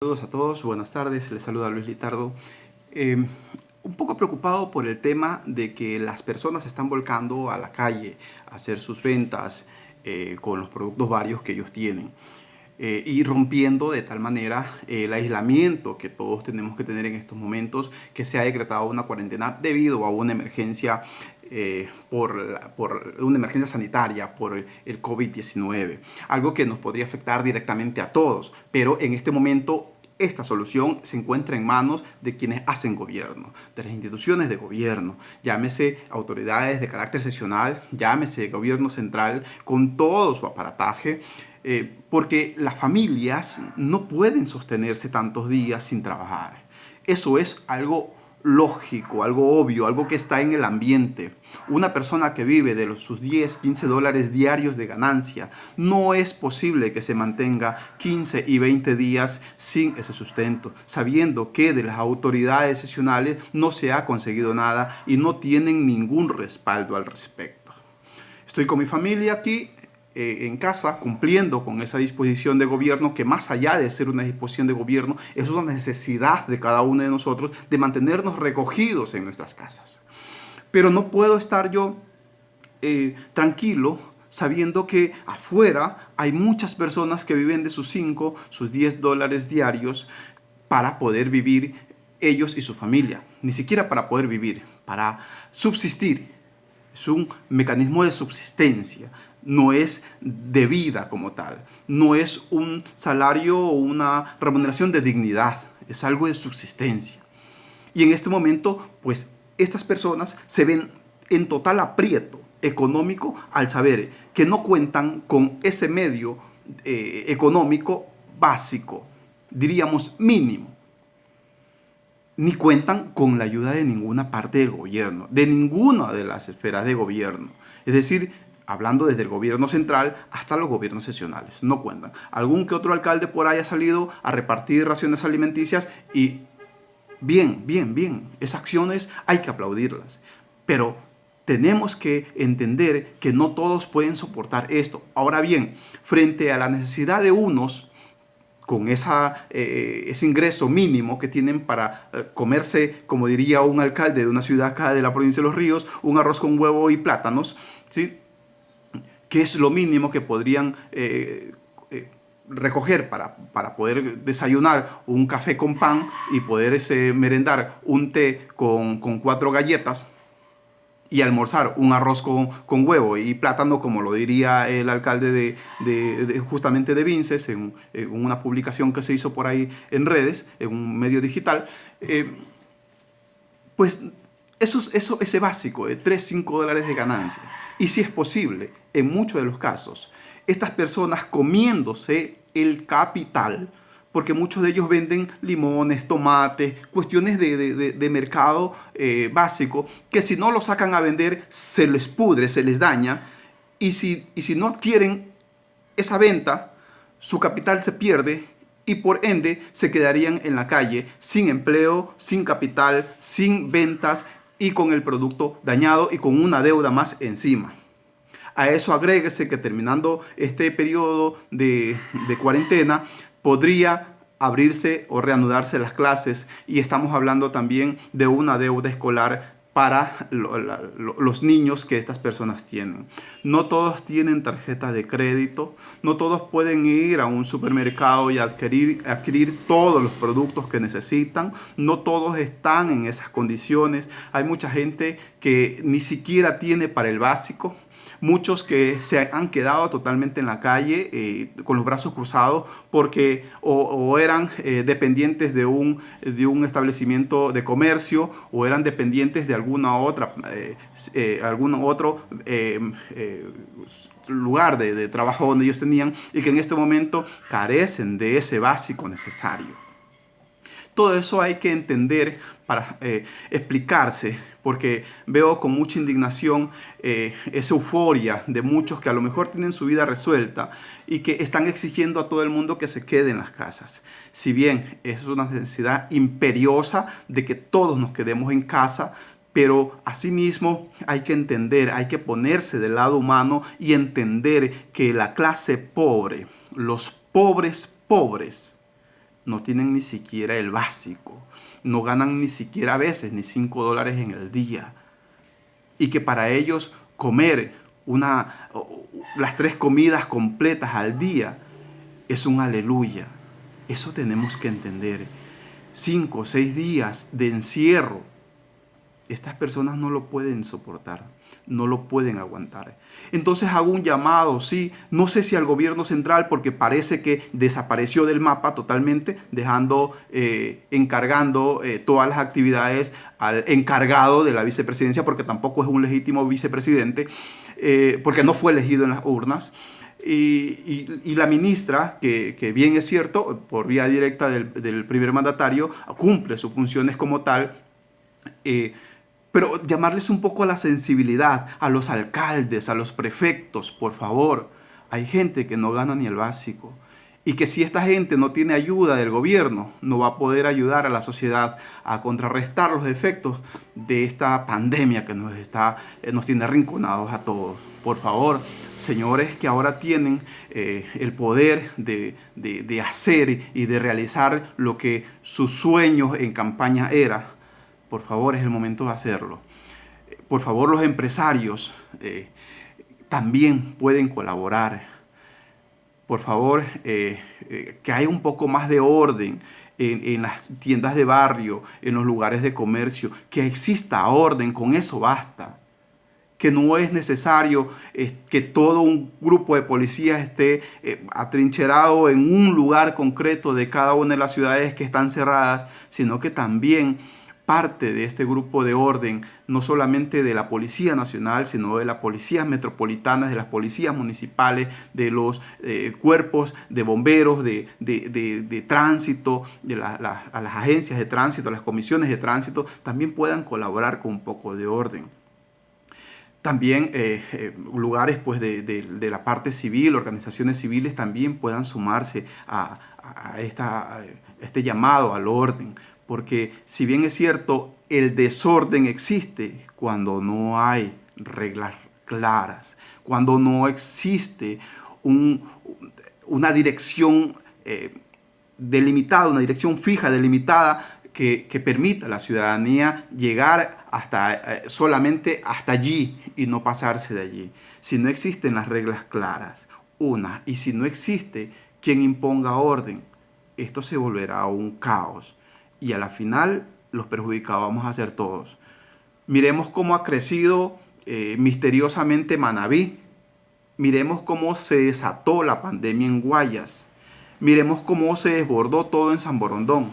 Saludos a todos, buenas tardes, les saluda Luis Litardo. Eh, un poco preocupado por el tema de que las personas se están volcando a la calle a hacer sus ventas con los productos varios que ellos tienen y rompiendo de tal manera el aislamiento que todos tenemos que tener en estos momentos, que se ha decretado una cuarentena debido a una emergencia por una emergencia sanitaria por el COVID-19, algo que nos podría afectar directamente a todos, pero en este momento esta solución se encuentra en manos de quienes hacen gobierno, de las instituciones de gobierno, llámese autoridades de carácter seccional, llámese gobierno central, con todo su aparataje, porque las familias no pueden sostenerse tantos días sin trabajar. Eso es algo lógico, algo obvio, algo que está en el ambiente. Una persona que vive de sus 10, 15 dólares diarios de ganancia, no es posible que se mantenga 15 y 20 días sin ese sustento, sabiendo que de las autoridades seccionales no se ha conseguido nada y no tienen ningún respaldo al respecto. Estoy con mi familia aquí en casa, cumpliendo con esa disposición de gobierno que, más allá de ser una disposición de gobierno, es una necesidad de cada uno de nosotros de mantenernos recogidos en nuestras casas. Pero no puedo estar yo tranquilo sabiendo que afuera hay muchas personas que viven de sus 5, sus 10 dólares diarios para poder vivir ellos y su familia. Ni siquiera para poder vivir, para subsistir. Es un mecanismo de subsistencia, no es de vida como tal, no es un salario o una remuneración de dignidad, es algo de subsistencia. Y en este momento, pues estas personas se ven en total aprieto económico al saber que no cuentan con ese medio económico básico, diríamos mínimo, ni cuentan con la ayuda de ninguna parte del gobierno, de ninguna de las esferas de gobierno. Es decir, hablando desde el gobierno central hasta los gobiernos seccionales, no cuentan. Algún que otro alcalde por ahí ha salido a repartir raciones alimenticias y bien, esas acciones hay que aplaudirlas. Pero tenemos que entender que no todos pueden soportar esto. Ahora bien, frente a la necesidad de unos, con ese ingreso mínimo que tienen para comerse, como diría un alcalde de una ciudad acá de la provincia de Los Ríos, un arroz con huevo y plátanos, ¿sí? Que es lo mínimo que podrían recoger para poder desayunar un café con pan y poder merendar un té con 4 galletas y almorzar un arroz con huevo y plátano, como lo diría el alcalde justamente de Vinces en una publicación que se hizo por ahí en redes, en un medio digital, pues ese básico de 3, 5 dólares de ganancia. Y si es posible, en muchos de los casos, estas personas comiéndose el capital, porque muchos de ellos venden limones, tomates, cuestiones de mercado básico, que si no lo sacan a vender se les pudre, se les daña, y si no adquieren esa venta, su capital se pierde y por ende se quedarían en la calle sin empleo, sin capital, sin ventas y con el producto dañado y con una deuda más encima. A eso agréguese que terminando este periodo de cuarentena podría abrirse o reanudarse las clases y estamos hablando también de una deuda escolar para los niños que estas personas tienen. No todos tienen tarjeta de crédito, no todos pueden ir a un supermercado y adquirir todos los productos que necesitan, no todos están en esas condiciones. Hay mucha gente que ni siquiera tiene para el básico. Muchos que se han quedado totalmente en la calle con los brazos cruzados porque o eran dependientes de un establecimiento de comercio o eran dependientes de algún otro lugar de trabajo donde ellos tenían y que en este momento carecen de ese básico necesario. Todo eso hay que entender para explicarse, porque veo con mucha indignación esa euforia de muchos que a lo mejor tienen su vida resuelta y que están exigiendo a todo el mundo que se quede en las casas. Si bien es una necesidad imperiosa de que todos nos quedemos en casa, pero asimismo hay que entender, hay que ponerse del lado humano y entender que la clase pobre, los pobres, no tienen ni siquiera el básico, no ganan ni siquiera a veces ni $5 en el día. Y que para ellos comer las 3 comidas completas al día es un aleluya. Eso tenemos que entender. 5 o 6 días de encierro, estas personas no lo pueden soportar, no lo pueden aguantar. Entonces hago un llamado, sí, no sé si al gobierno central, porque parece que desapareció del mapa totalmente, encargando todas las actividades al encargado de la vicepresidencia, porque tampoco es un legítimo vicepresidente, porque no fue elegido en las urnas. Y la ministra, que bien es cierto, por vía directa del primer mandatario, cumple sus funciones como tal, pero llamarles un poco a la sensibilidad, a los alcaldes, a los prefectos, por favor. Hay gente que no gana ni el básico. Y que si esta gente no tiene ayuda del gobierno, no va a poder ayudar a la sociedad a contrarrestar los efectos de esta pandemia que nos tiene arrinconados a todos. Por favor, señores que ahora tienen el poder de hacer y de realizar lo que sus sueños en campaña era, por favor, es el momento de hacerlo. Por favor, los empresarios también pueden colaborar. Por favor, que haya un poco más de orden en las tiendas de barrio, en los lugares de comercio, que exista orden, con eso basta. Que no es necesario que todo un grupo de policías esté atrincherado en un lugar concreto de cada una de las ciudades que están cerradas, sino que también parte de este grupo de orden, no solamente de la Policía Nacional, sino de las policías metropolitanas, de las policías municipales, de los cuerpos de bomberos, de tránsito, a las agencias de tránsito, a las comisiones de tránsito, también puedan colaborar con un poco de orden. También lugares pues, de la parte civil, organizaciones civiles también puedan sumarse a este llamado al orden. Porque si bien es cierto, el desorden existe cuando no hay reglas claras, cuando no existe una dirección delimitada, una dirección fija, delimitada, que permita a la ciudadanía llegar solamente hasta allí y no pasarse de allí. Si no existen las reglas claras, y si no existe quien imponga orden, esto se volverá un caos. Y a la final los perjudicados vamos a ser todos. Miremos cómo ha crecido misteriosamente Manabí. Miremos cómo se desató la pandemia en Guayas. Miremos cómo se desbordó todo en San Borondón.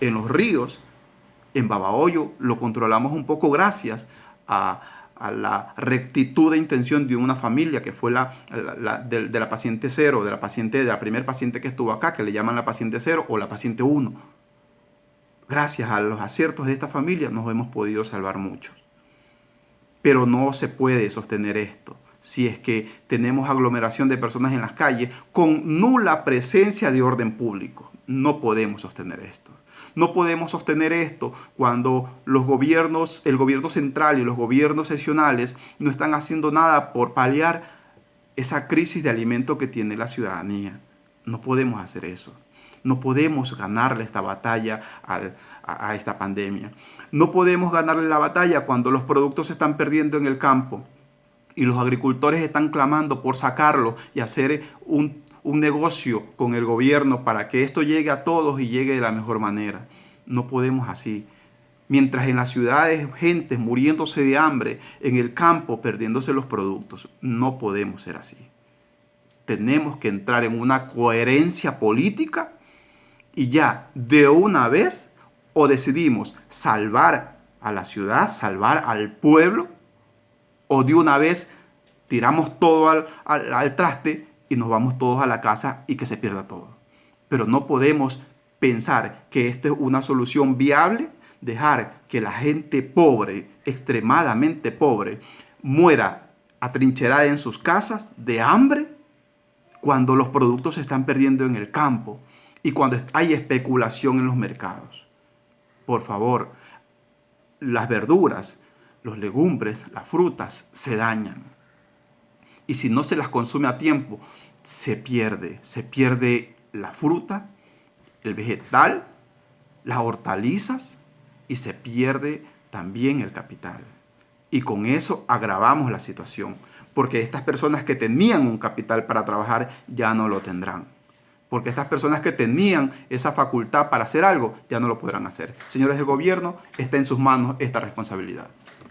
En los ríos, en Babahoyo, lo controlamos un poco gracias a la rectitud de intención de una familia que fue de la paciente 0, de la primer paciente que estuvo acá, que le llaman la paciente 0 o la paciente 1. Gracias a los aciertos de esta familia nos hemos podido salvar muchos. Pero no se puede sostener esto si es que tenemos aglomeración de personas en las calles con nula presencia de orden público. No podemos sostener esto. No podemos sostener esto cuando el gobierno central y los gobiernos seccionales no están haciendo nada por paliar esa crisis de alimento que tiene la ciudadanía. No podemos hacer eso. No podemos ganarle esta batalla a esta pandemia. No podemos ganarle la batalla cuando los productos se están perdiendo en el campo y los agricultores están clamando por sacarlo y hacer un negocio con el gobierno para que esto llegue a todos y llegue de la mejor manera. No podemos así. Mientras en las ciudades gente muriéndose de hambre, en el campo perdiéndose los productos. No podemos ser así. Tenemos que entrar en una coherencia política y ya de una vez o decidimos salvar a la ciudad, salvar al pueblo, o de una vez tiramos todo al traste y nos vamos todos a la casa y que se pierda todo. Pero no podemos pensar que esta es una solución viable, dejar que la gente pobre, extremadamente pobre, muera atrincherada en sus casas de hambre cuando los productos se están perdiendo en el campo y cuando hay especulación en los mercados. Por favor, las verduras, los legumbres, las frutas se dañan. Y si no se las consume a tiempo, se pierde la fruta, el vegetal, las hortalizas y se pierde también el capital. Y con eso agravamos la situación, porque estas personas que tenían un capital para trabajar ya no lo tendrán. Porque estas personas que tenían esa facultad para hacer algo ya no lo podrán hacer. Señores del gobierno, está en sus manos esta responsabilidad.